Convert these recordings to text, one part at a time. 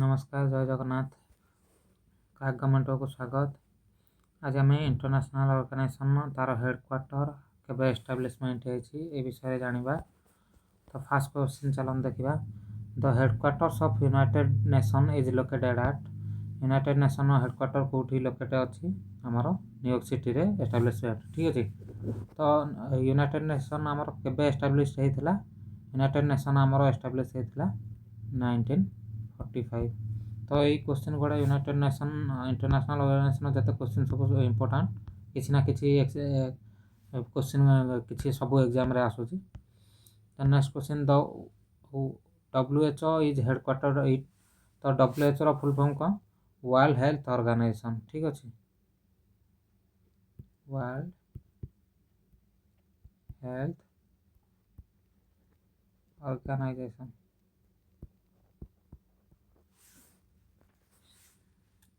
नमस्कार जय जगन्नाथ का गवर्नमेंट को स्वागत। आज आम इंटरनेशनल ऑर्गेनाइजेशन तार हेडक्वार्टर केबे एस्टाब्लिशमेंट ए विषय जानिबा। तो फर्स्ट क्वेश्चन चलन देखिबा। The headquarters of United nation is located eight. United nation headquarter कोठी लोकेटेड अछि हमरो न्यूयॉर्क सिटी रे एस्टाब्लिशमेंट। ठीक अछि। तो यूनाइटेड नेशन हमरो केबे एस्टाब्लिश हेतिला। यूनाइटेड नेशन हमरो एस्टाब्लिश हेतिला 1945। तो यही क्वेश्चन गुड़ा यूनाइटेड नेशन इंटरनेशनल ऑर्गेनाइजेशन जते क्वेश्चन सब इंपोर्टेंट किसी ना किसी क्वेश्चन किसी सब एग्जाम रे आसुची। तो next question the WHO is headquarter at. तो WHO रो फुल फॉर्म कौन? World Health Organization. ठीक अछि। World Health Organization.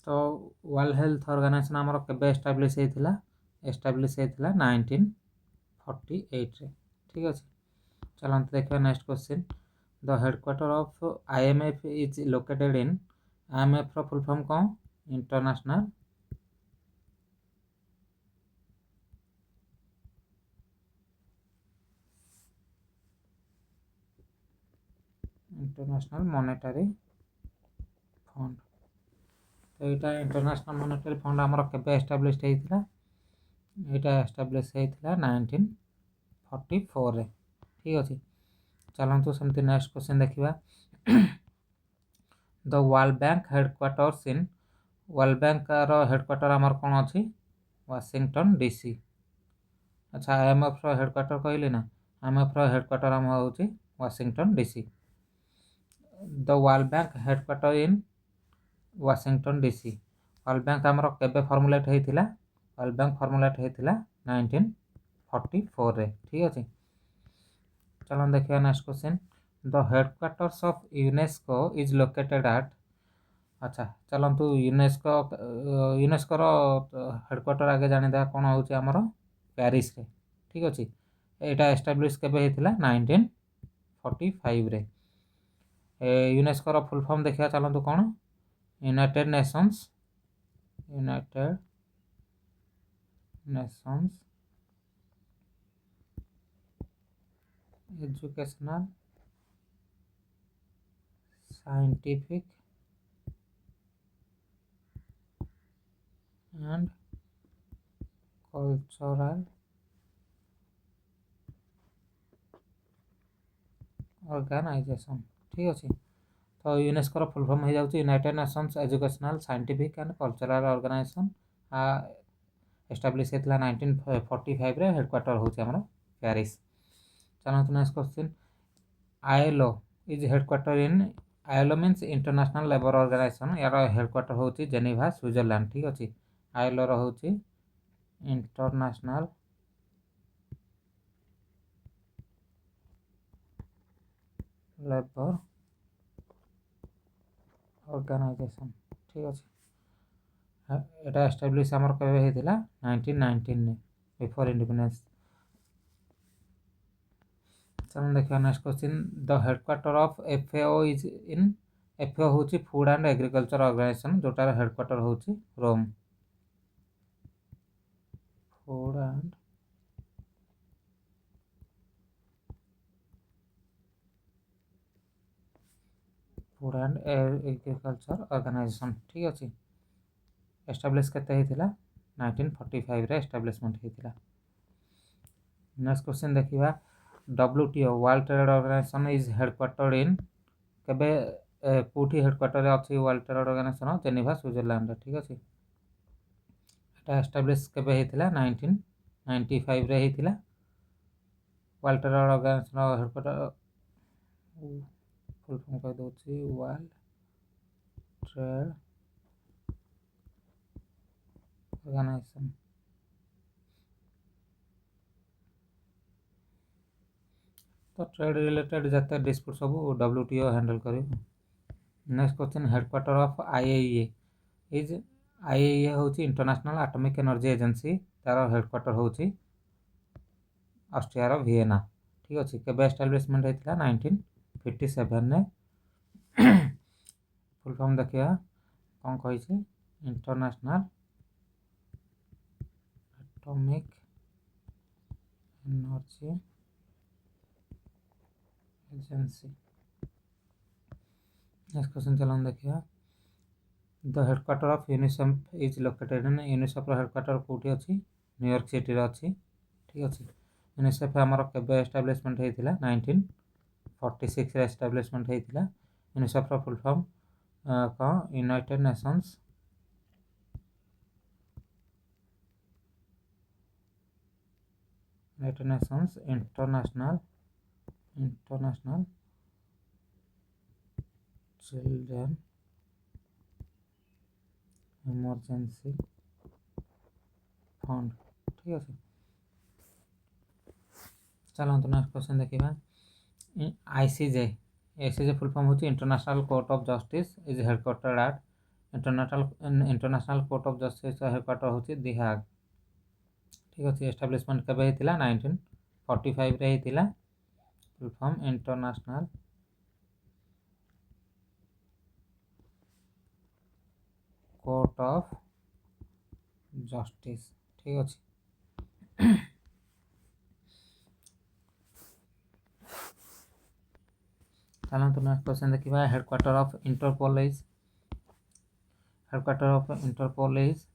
तो वर्ल्ड हेल्थ ऑर्गेनाइजेशन हमर केबे एस्टाब्लिश हेतिला? एस्टाब्लिश हेतिला 1948 रे। ठीक अछि। चलंत देखिए next question. The headquarter of IMF is located in. IMF रो फुल फॉर्म कौन? International Monetary Fund. तो यहाँ इंटरनेशनल मॉनेटरी फंड हमर केबे एस्टाब्लिश हेतिला? एटा एस्टाब्लिश हेतिला 1944 रे। ठीक अछि। चलंतु सेमती नेक्स्ट क्वेश्चन देखिबा। The World Bank headquarters in. World Bank रो हेडक्वार्टर हमर कोन अछि? Washington DC. अच्छा IMF रो हेडक्वार्टर कहले ना। IMF रो हेडक्वार्टर हम होछि Washington DC. The World Bank headquarter in Washington DC. World Bank हमरो केबे फॉर्मुलेट हेतिला? वर्ल्ड बैंक फॉर्मुलेट हेतिला 1944 रे। ठीक अछि। चलन देखिए next question. The headquarters of UNESCO is located at. अच्छा चलंतु यूनेस्को रो हेडक्वार्टर आगे जानि दे कोन होछि हमरो पेरिस रे। ठीक अछि। एटा एस्टाब्लिश केबे हेतिला? 1945 रे। यूनेस्को रो फुल फॉर्म देखिया चलंतु कोन? United Nations Educational Scientific and Cultural Organization. ठीक अछि। तो यूनेस्को रो फुल फॉर्म हो जाउछि United Nations Educational Scientific and Cultural Organization. Establish हेतिला 1945 रे। हेडक्वार्टर होछि हमरो पेरिस। चलंतु next question. ILO is headquarter in. ILO means International Labour Organization. यार हेडक्वार्टर होछि जेनेवा स्विट्जरलैंड। ठीक अछि। ILO रो होछि इंटरनेशनल लेबर ऑर्गेनाइजेशन। ठीक अछि। एटा एस्टाब्लिश हमर केबे हेतिला? 1919 ने बिफोर इंडिपेंडेंस। चलन देखिए next question. The headquarter of FAO is in. FAO होछि फूड एंड एग्रीकल्चर ऑर्गेनाइजेशन जोटार हेडक्वार्टर होछि Rome. Food and Agriculture Organization. ठीक अछि। एस्टाब्लिश केते हेतिला? 1945 रे एस्टाब्लिशमेंट हेतिला। नेक्स्ट क्वेश्चन देखिबा। WTO World Trade Organization is headquartered in. केबे कोठी हेडक्वार्टर अछि World Trade Organization? Geneva Switzerland. ठीक अछि। एटा एस्टाब्लिश केबे हेतिला? 1995 रे हेतिला। World Trade Organization headquarter full form कह दोछि वर्ल्ड ट्रेड ऑर्गेनाइजेशन। तो ट्रेड रिलेटेड जते डिस्प्यूट सब WTO हैंडल करे। Next question. Headquarter of IAEA is. IAEA होछि इंटरनेशनल एटॉमिक एनर्जी एजेंसी। तार हेडक्वार्टर होछि ऑस्ट्रिया रो वियना। ठीक अछि। केबे एस्टाब्लिशमेंट हेतिला? 1957 ने। फुल फॉर्म देखिए कौन कही international atomic energy agency. Next question चलो देखिए the headquarter of UNICEF is located in UNICEF headquarter कौटी अच्छी न्यूयॉर्क सिटी अच्छी ठीक अच्छे। यूनिसेफ आमर केबे एस्टाब्लिशमेंट होता 1946 एस्टाब्लिशमेंट होता। यूनिसेफ फुल फॉर्म कौन United Nations International Children Emergency Fund ठीक अच्छे। चलो नेक्स्ट क्वेश्चन देखा आईसीजे फुल फॉर्म होची International Court of Justice is headquartered at International Court of Justice headquarter होची दी हाग ठीक अच्छे। एस्टाब्लिशमेंट केबे होता 1945 रे होता। Full form International Court of Justice ठीक अच्छे। चलते नेक्स्ट क्वेश्चन देखा headquarter of Interpol is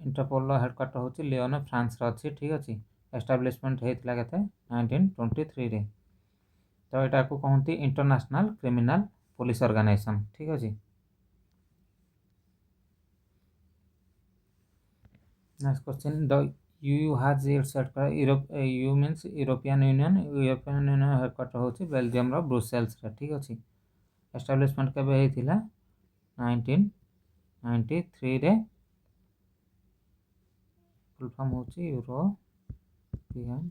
Interpol headquarter होची लियोन फ्रांस अच्छी ठीक अच्छे। एस्टाब्लिशमेंट होता के 1923 रे। तो यहाँ को कहते इंटरनेशनल क्रिमिनल पुलिस ऑर्गेनाइजेशन ठीक अच्छे। Next question the EU has its headquarter EU means European Union headquarter होची बेल्जियम रो ब्रुसेल्स रे ठीक अच्छे। एस्टाब्लिशमेंट केबे होता 1993 रे। फुल फॉर्म होची यूरोपियन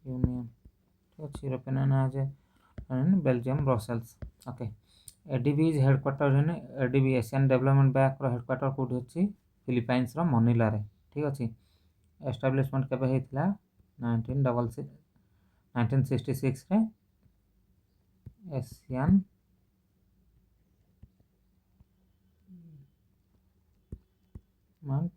यूनियन ठीक अच्छे। European Union Belgium Brussels okay. ADB is headquarter in ADB Asian Development Bank headquarter कौटी अच्छी फिलिपाइंस रो मनीला रे ठीक अच्छे। एस्टाब्लिशमेंट केबे होता 1966 रे। Asian bank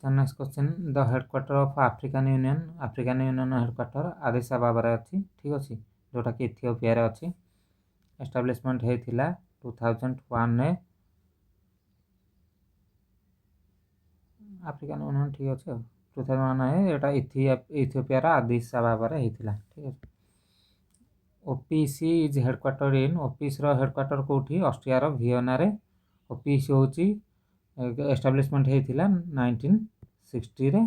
next question the headquarter of African union headquarter आदिस अबाबा रे अच्छी ठीक अच्छे जोटा कि इथियोपिया रे अच्छी। एस्टाब्लिशमेंट होता 2001 रे। अफ्रीकन यूनियन ठीक अच्छे 2001 है यहाँ इथियोपिया आदिस अबाबा रे होता ठीक है। OPEC is headquarter in OPEC रो हेडक्वार्टर कौटी ऑस्ट्रिया रो वियना रे। ओपीसी होची एस्टाब्लिशमेंट होता 1960 रे।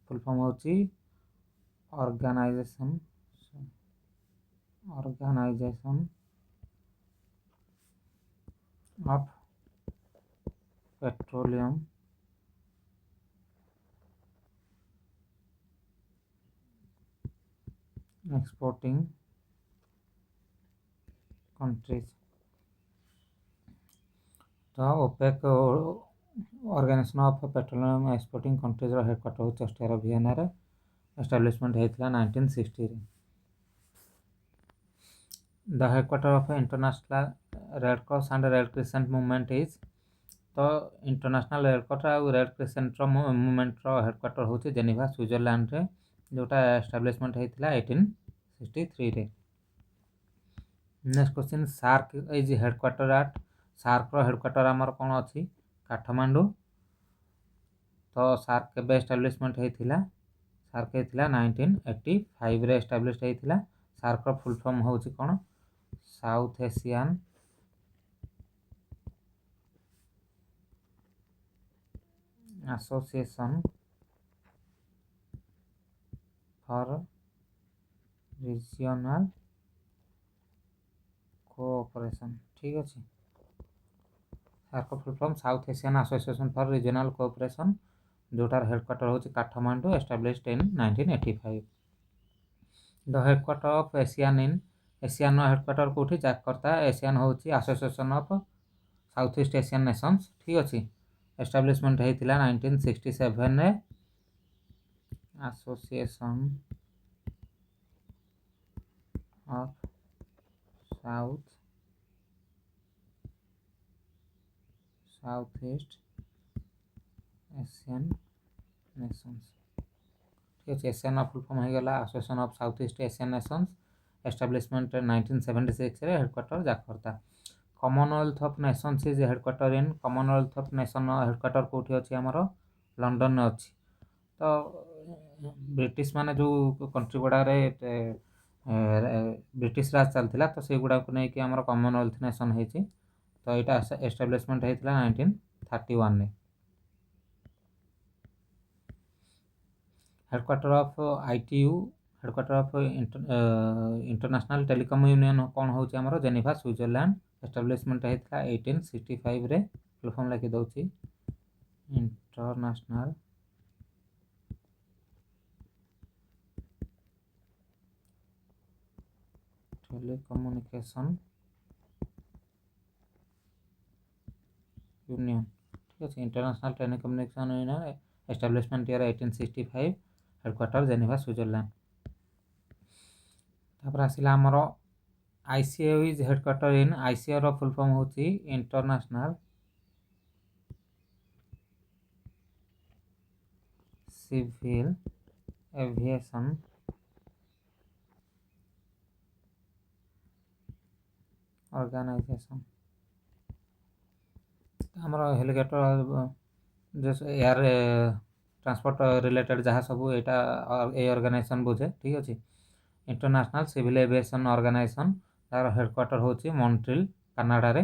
फुल फॉर्म होची Organization of Petroleum Exporting Countries. तो OPEC Organization of Petroleum Exporting Countries रो हेडक्वार्टर होची ऑस्ट्रिया रो वियना रे। एस्टाब्लिशमेंट होता 1960 रे। The headquarter of International Red Cross and Red Crescent Movement is तो इंटरनेशनल रेड क्रॉस और रेड क्रिसेंट रो मूवमेंट रो हेडक्वार्टर होची जेनेवा स्विट्जरलैंड रे जोटा एस्टाब्लिशमेंट होता 1863 रे। Next question SAARC is headquarter at SAARC रो हेडक्वार्टर आमर कौन अच्छी काठमांडू। तो सार्क केबे एस्टाब्लिशमेंट होता 1985 रे एस्टाब्लिश होता। सार्क रो फुल फॉर्म होची कौन South Asian Association for Regional Cooperation ठीक अच्छे। SAARC full form South Asian Association for Regional Cooperation जोटार हेडक्वार्टर होची Kathmandu established in 1985। The headquarter of ASEAN in ASEAN headquarter कौटी जाकर्ता। एशियन होची Association of South East Asian Nations ठीक अच्छे। Establishment होता 1967 रे। Association of South East Asian Nations. ठीक है, एशियन फुल फॉर्म हो गला Association of South East Asian Nations. Establishment 1976 रे headquarter Jakarta. Commonwealth of Nations is headquarter in Commonwealth of nation headquarter कोठी अछि हमरो लंडन में अछि। तो ब्रिटिश माने जो कंट्री गुड़ारे ब्रिटिश राज चलता तो से गुड़ा को लेकिन आम कॉमनवेल्थ नेशन होती। तो यहाँ एस्टाब्लिशमेंट होता 1931 रे। Headquarter of ITU headquarter of international telecom union कौन हो जेनेवा स्विट्जरलैंड। एस्टाब्लिशमेंट होता 1865 रे। फुल फॉर्म लिखि दउची इंटरनेशनल टेलीकम्युनिकेशन यूनियन। ठीक है, International Telecommunication Union establishment year 1865। Headquarter Geneva Switzerland. तापर आसिला हमरो ICAO is headquarter in ICAO रो फुल फॉर्म होची इंटरनेशनल सिविल एविएशन ऑर्गेनाइजेशन। हमरो हेलीकॉप्टर जैसे एयर ट्रांसपोर्ट रिलेटेड जहाँ सब यहाँ ए ऑर्गेनाइजेशन बुझे। ठीक अच्छे, इंटरनेशनल सिविल एविएशन ऑर्गेनाइजेशन तार हेडक्वार्टर होची मॉन्ट्रियल कनाडा रे।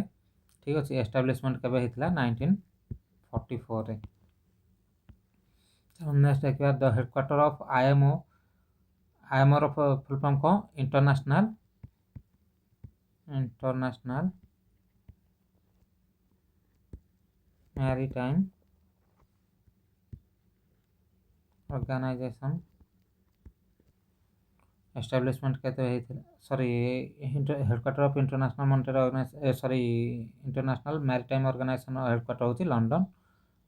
ठीक अच्छे, एस्टाब्लिशमेंट केबे हितला 1944 रे। नेक्स्ट देखिए the headquarter of IMO. IMO रो फुल फॉर्म को इंटरनेशनल मैरीटाइम ऑर्गेनाइजेशन। एस्टाब्लिशमेंट कहते हैं sorry headquarter of International Monetary Organization sorry International Maritime Organization headquarter होची लंडन।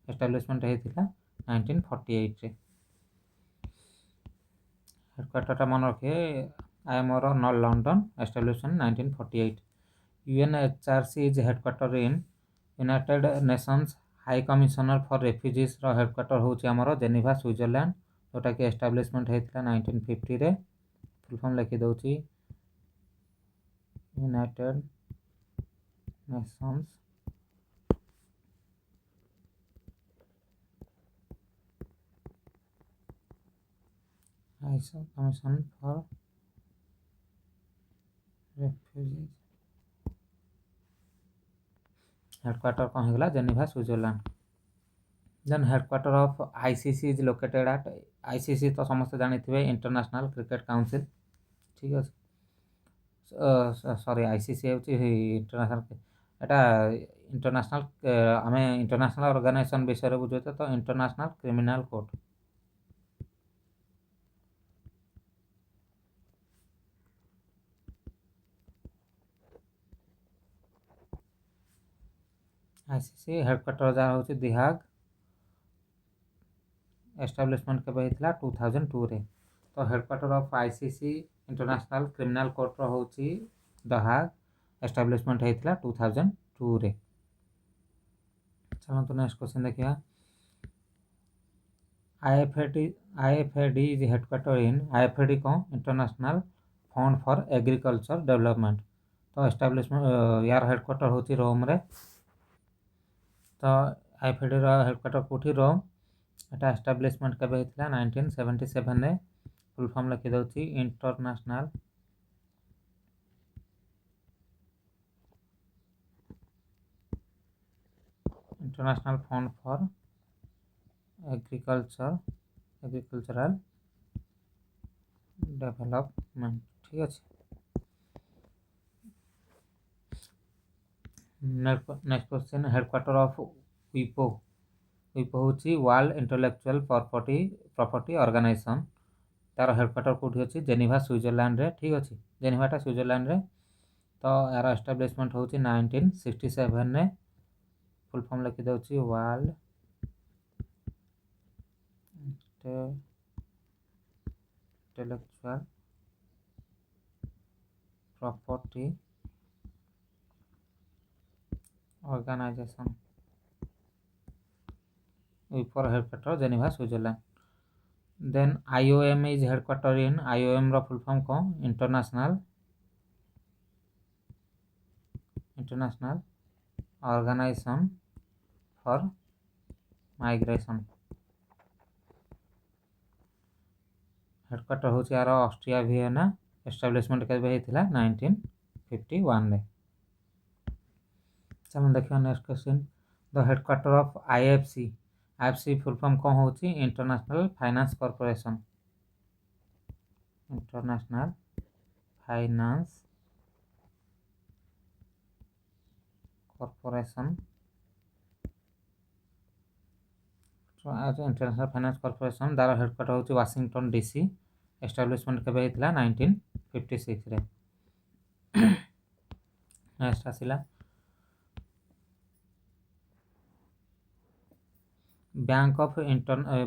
एस्टाब्लिशमेंट होता 1948 रे। हेडक्वार्टर मन रखे आईएमओ रो North London. Establishment 1948। UNHRC is headquarter in United Nations High Commissioner for Refugees रो headquarter होची हमरो जेनेवा स्विट्जरलैंड। जोटा कि एस्टाब्लिशमेंट होता 1950 रे। फुल फॉर्म लिखि दउची United Nations High Commission for Refugees. Headquarter कौन होगा Geneva Switzerland. Then headquarter of ICC is located at ICC तो समस्त जानी थे इंटरनेशनल क्रिकेट काउंसिल। ठीक है, सॉरी आईसीसी होची इंटरनेशनल एटा इंटरनेशनल आम इंटरनेशनल ऑर्गेनाइजेशन विषय बुझे तो International Criminal Court. ICC headquarter जहाँ होची दिहाग। एस्टाब्लिशमेंट केबे हितला 2002 रे। तो headquarter of ICC International Criminal Court रो होची दहाग। एस्टाब्लिशमेंट होता 2002 रे। चलो तो नेक्स्ट क्वेश्चन देखिए IFAD is headquarter in IFAD को International fund for Agriculture Development. तो एस्टाब्लिशमेंट यार हेडक्वार्टर होची रोम रे। तो आईएफएडी रो हेडक्वार्टर कोठी रोम। एटा एस्टाब्लिशमेंट केबे हितला 1977 रे। फुल फॉर्म लिखि दउची international fund for agricultural development. ठीक अच्छे, नेक्स्ट क्वेश्चन हेडक्वार्टर ऑफ विपो। विपो होची वर्ल्ड इंटेलेक्चुअल प्रॉपर्टी ऑर्गेनाइजेशन। तार हेडक्वार्टर कोठी अछि जेनेवा स्विट्जरलैंड रे। ठीक अच्छे, जेनेवाटा स्विट्जरलैंड रे। तो यार एस्टाब्लिशमेंट होची 1967 रे। फुल फॉर्म लिखि दउची वर्ल्ड इंटेलेक्चुअल प्रॉपर्टी ऑर्गेनाइजेशन ऊपर headquarter Geneva Switzerland. Then IOM is headquarter in IOM रो फुल फॉर्म कौन international organisation for migration. Headquarter हूँ यार ऑस्ट्रिया वियना एस्टाब्लिशमेंट केबे हेतिला 1951 रे। चलो देखिए next question the headquarter of IFC full form कौन होची international finance corporation. International finance corporation international finance corporation दार हेडक्वार्टर होची वाशिंगटन DC एस्टाब्लिशमेंट केबे हेतिला 1956 रे। नेक्स्ट आसिला bank of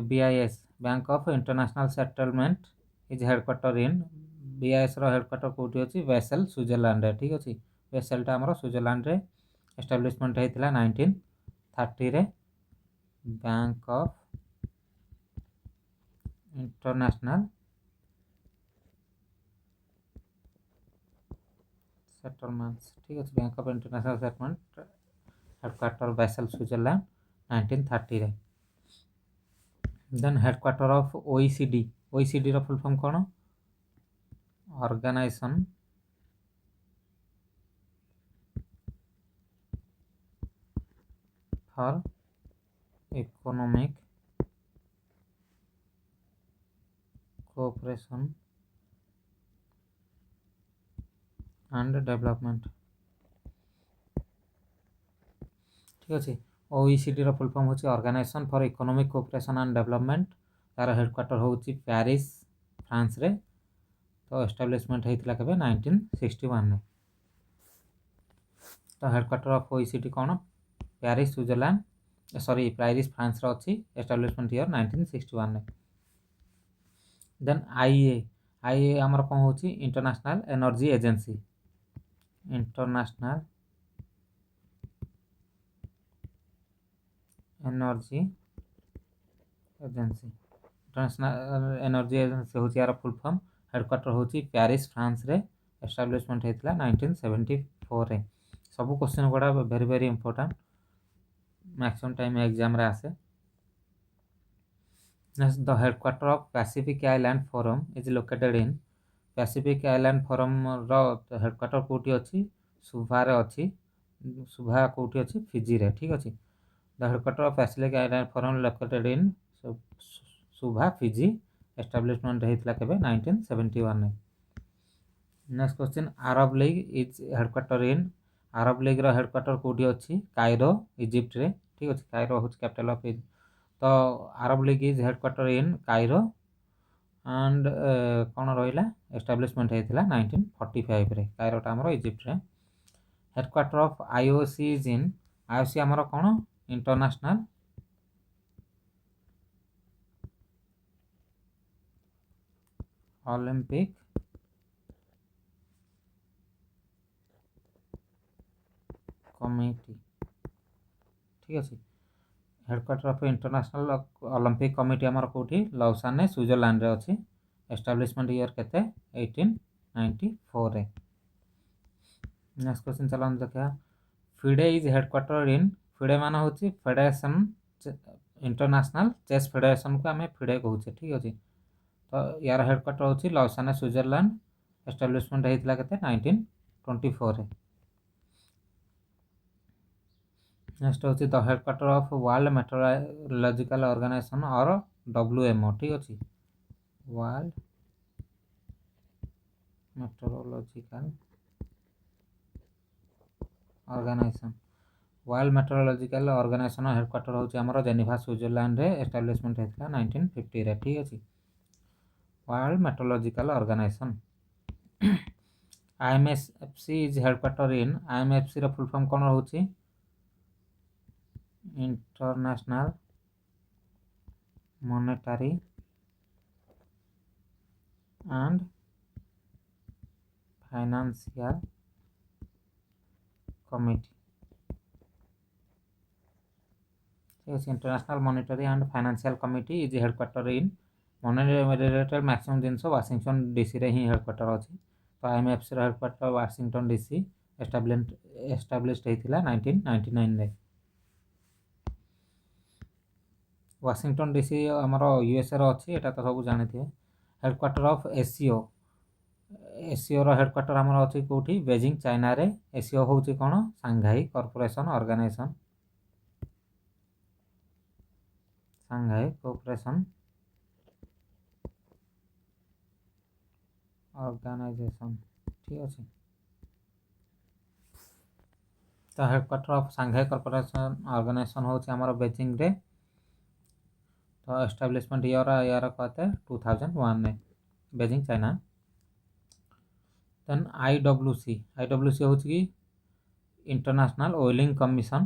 BIS bank of international settlement is headquarter in BIS रो headquarter कोठी अछि वेसल स्विट्जरलैंड रे। ठीक अछि वेसलटा हमरो स्विट्जरलैंड रे एस्टाब्लिशमेंट हेतिला 1930 रे। बैंक ऑफ इंटरनेशनल सेटलमेंट्स ठीक अछि bank of international settlement headquarter Basel Switzerland 1930 रे। देन हेडक्वार्टर ऑफ OECD रो फुल फॉर्म कोन organisation for economic cooperation and development. ठीक अच्छे OECD रो फुल फॉर्म होची organisation for economic cooperation and development तार हेडक्वार्टर होची पेरिस फ्रांस रे। तो एस्टाब्लिशमेंट हेतिला केबे 1961 रे। तो हेडक्वार्टर ऑफ OECD कोन Paris Switzerland sorry Paris France रो अछि एस्टाब्लिशमेंट ईयर 1961 रे। देन IEA हमर कोन होची International Energy Agency International Energy Agency International Energy Agency होची यार फुल फॉर्म हेडक्वार्टर होची पेरिस फ्रांस रे एस्टाब्लिशमेंट हेतिला 1974 रे। सब क्वेश्चन गुड़ा very very important maximum time exam रे आसे। Next the headquarter of Pacific island Forum is located in Pacific island Forum रो हेडक्वार्टर कोठी अछि सुभा रे अछि सुभा कोठी अछि फिजी रे। ठीक अछि the headquarter of Pacific island forum located in Suva Fiji establishment हेतिला केबे 1971 रे। Next question Arab league is headquarter in Arab league रो हेडक्वार्टर कोठी अछि कायरो इजिप्ट रे। ठीक अछि कायरो होच कैपिटल ऑफ तो Arab league is headquarter in Cairo and कोन रहिला एस्टाब्लिशमेंट हेतिला 1945 रे कायरोटा हमरो इजिप्ट रे। Headquarter of IOC is in IOC हमरो कोन इंटरनेशनल ओलंपिक कमिटी। ठीक अछि headquarter of international Olympic committee हमर कोठी लौसान स्विट्जरलैंड रे अछि एस्टाब्लिशमेंट ईयर केते 1894 रे। नेक्स्ट क्वेश्चन चलो देखा FIDE is headquarter in FIDE माने होची फेडरेशन इंटरनेशनल चेस फेडरेशन को हमें फिडे कहूचे। ठीक अछि तो यार हेडक्वार्टर होची लौसान स्विट्जरलैंड एस्टाब्लिशमेंट हेतिला केते 1924 रे। नेक्स्ट होची the headquarter of world meteorological organisation और WMO। ठीक अछि world meteorological organisation world meteorological organisation headquarter होची हमरो जेनेवा स्विट्जरलैंड रे एस्टाब्लिशमेंट हेतिला 1950 रे। ठीक अछि world meteorological organisation. IMFC is headquarter in IMFC रो फुल फॉर्म कोन होची international monetary and financial committee. ठीक है, international monetary and financial committee is headquarter in money related maximum जिन वाशिंगटन डीसी रे ही हेडक्वार्टर अच्छी। तो IMF से हेडक्वार्टर वाशिंगटन डीसी एस्टाब्लिश्ड होता 1999 रे। वाशिंगटन डीसी आमर USA अच्छी, एटा तो सब जानी थे। Headquarter of SCO, SCO headquarter आमर अच्छी कौटी बेजिंग चाइना रे। एसीओ हूँ कौन Shanghai Corporation Organization, Shanghai Cooperation Organization. ठीक अच्छे। तो headquarter of Shanghai Corporation Organization हूँ आमर बेजिंग रे। तो एस्टाब्लिशमेंट यार कहते हैं 2001 में बेजिंग चाइना। देन IWC हूँ कि इंटरनेशनल ऑयलिंग कमिशन,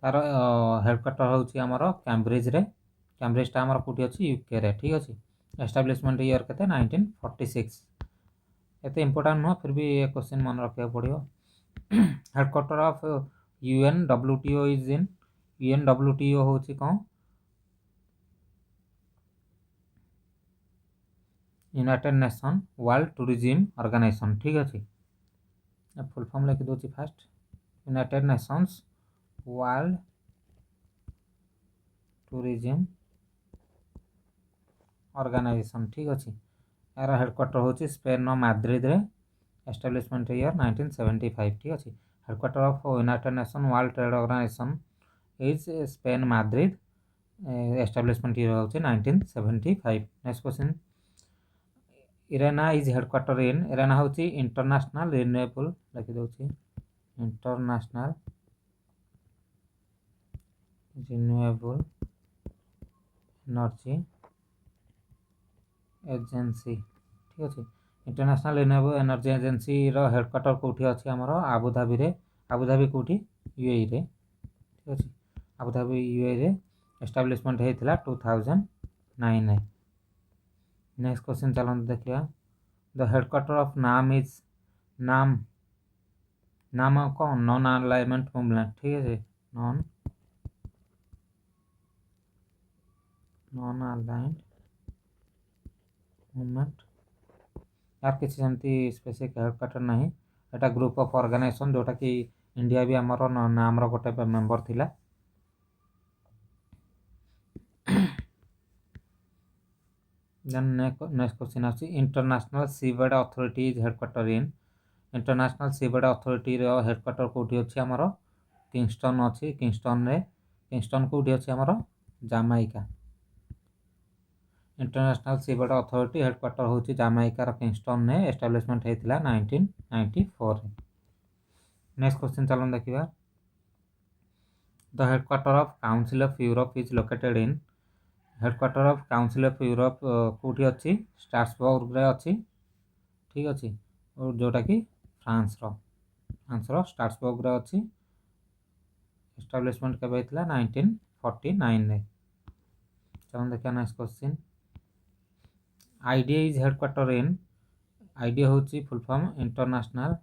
तार हेडक्वार्टर हूँ आमर कैम्ब्रिज रे। कैम्ब्रिजटा आमर कौटी अच्छी UK रे। ठीक अच्छे। एस्टाब्लिशमेंट ईयर के 1946। एते इंपोर्टेंट नुह, फिर भी ये क्वेश्चन मन रखा पड़ो। Headquarter of UNWTO is in, UNWTO हूँ कौन United Nation World Tourism Organization. ठीक अच्छे। फुल फॉर्म लिखि दूसरी fast, United Nations World Tourism Organization. ठीक अच्छे। यार हेडक्वार्टर हूँ स्पेन माद्रिद रे। Establishment year 1975। ठीक अच्छे। Headquarter of United Nation World Trade Organization is Spain Madrid. Establishment year हूँ 1975। Next question, IRENA is headquarter in, IRENA हूँ इंटरनेशनल रिन्यूएबल लिखि दूसरी इंटरनेशनल रिन्यूएबल एनर्जी एजेंसी। ठीक अच्छे। International renewable energy agency headquarter कौटी अच्छी आमर आबुधाबी रे। आबुधाबी कौटी UAE रे। ठीक अच्छे। आबुधाबी UAE रे एस्टाब्लिशमेंट होता 2009। नेक्स्ट क्वेश्चन चलते देखिए, द हेडक्वार्टर ऑफ नाम इज, नाम नाम कौन नॉन अलाइनमेंट मूवमेंट। ठीक है, नॉन अलाइंड मूवमेंट। यार किसी सेमती स्पेसिफिक हेडक्वार्टर ना, एटा ग्रुप ऑफ ऑर्गेनाइजेशन जोटा कि इंडिया भी आमर नाम गोटे मेंबर थिला। नेक्स्ट क्वेश्चन आछि, international seabed authority is headquarter in, international seabed authority headquarter कौटी अच्छी आमर किंगस्टन अच्छी। किंगस्टन रे, किंगस्टन कौटी अच्छी आमर जामाइका। इंटरनेशनल सीबेड अथॉरिटी हेडक्वार्टर हूँ जामाइकार किंगस्टन ने। एस्टाब्लिशमेंट होता 1994। नेक्स्ट क्वेश्चन चलन देखा, the headquarter of council of Europe is located in, headquarter of council of Europe कौटी अच्छी स्ट्रासबर्ग रे अच्छी। ठीक अच्छे। और जोटा कि फ्रांस रो स्ट्रासबर्ग रे अच्छी। एस्टाब्लिशमेंट केबे होता 1949 रे। चलन देखा next question, IDA is headquarter in, IDA हूँ full form international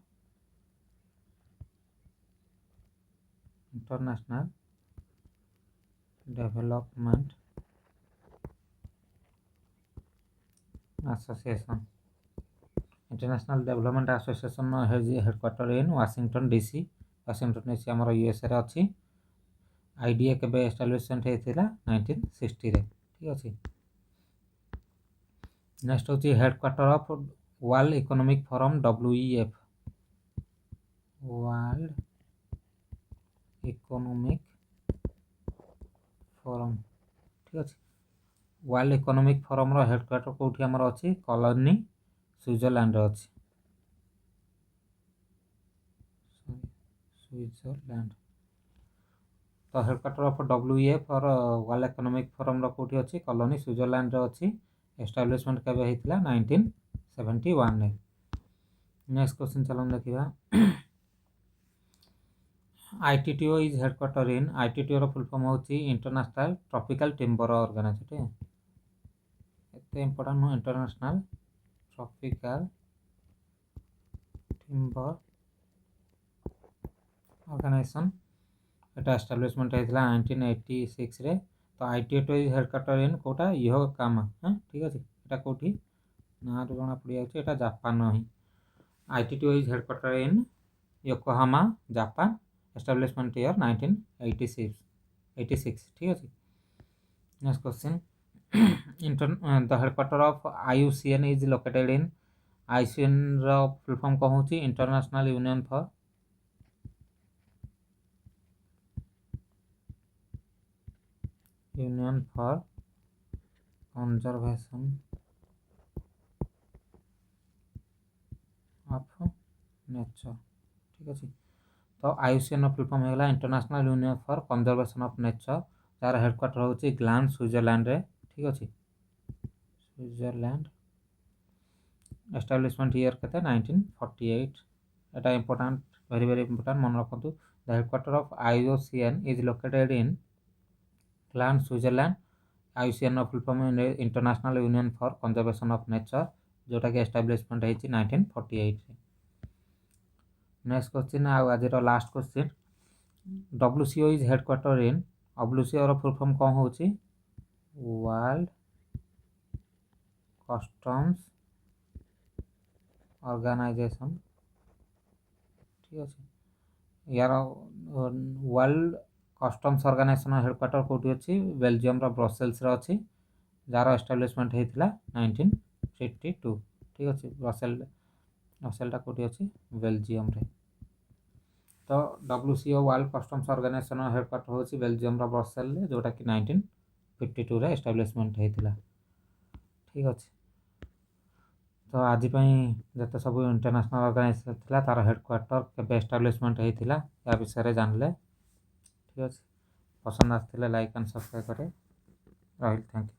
development association. International development association headquarter in Washington DC। Washington DC आमर USA रे अच्छी। IDA केबे एस्टाब्लिशमेंट होता 1960 रे। ठीक अच्छे। नेक्स्ट हूँ headquarter of world economic forum WEF, world economic forum. ठीक अच्छे। वर्ल्ड इकोनॉमिक फोरम हेडक्वार्टर कौटी आमर अच्छी कॉलोनी स्विट्जरलैंड अच्छी। स्विट्जरलैंड। तो हेडक्वार्टर ऑफ WEF और वर्ल्ड इकोनॉमिक फोरम कौटी अच्छी कॉलोनी स्विट्जरलैंड अच्छी। एस्टाब्लिशमेंट केबे होता 1971 रे। नेक्स्ट क्वेश्चन चलन देखा, ITTO is headquarter in, ITTO रो फुल फॉर्म हूँ इंटरनेशनल ट्रॉपिकल टिम्बर ऑर्गेनाइजेशन। एते इंपोर्टेंट नुह, इंटरनेशनल ट्रॉपिकल टिम्बर ऑर्गेनाइजेशन एटा एस्टाब्लिशमेंट होता 1986 रे। तो आईटीएट इज हेडक्वार्टर इन कोटा योकोहामा। हाँ ठीक अच्छे एटा कौटी ना जना पड़ जाए जापान ही। ITT is headquarter in Yokohama Japan establishment year 1986 ठीक अच्छे। Next question the headquarter of IUCN is located in IUCN रो फुल फॉर्म कौन होची international union for conservation of nature ठीक अच्छे। तो आईयूसीएन फुल फॉर्म होगा international union for conservation of nature तार हेडक्वार्टर होची ग्लान स्विट्जरलैंड रे ठीक अच्छे। स्विट्जरलैंड एस्टाब्लिशमेंट ईयर के 1948 एटा इंपोर्टेंट वेरी वेरी इंपोर्टेंट मन रखु। The headquarter of IUCN is located in Gland Switzerland. IUCN full form international union for conservation of nature जोटा कि एस्टाब्लिशमेंट होती 1948। नेक्स्ट क्वेश्चन आज last question WCO is headquarter in WCO full form कौन होची world customs organisation ठीक अच्छे। यार world customs organisation headquarter कौटी अच्छी बेल्जियम ब्रसेल्स अच्छी जार एस्टाब्लिशमेंट होता 1952 ठीक अच्छे। ब्रसेलटा कौटी अच्छी बेल्जियम रे। तो डब्ल्यूसीओ वर्ल्ड कस्टम्स ऑर्गेनाइजेशन हेडक्वार्टर होची बेल्जियम ब्रसेल जोटा कि 1952 रे एस्टाब्लिशमेंट होता ठीक अच्छे। तो आज जिते सब इंटरनेशनल ऑर्गेनाइजेशन था तार हेडक्वार्टर के एस्टाब्लिशमेंट होता या विषय जानले ठीक अच्छे। पसंद आसते लाइक एंड सब्सक्राइब करें रही थैंक यू।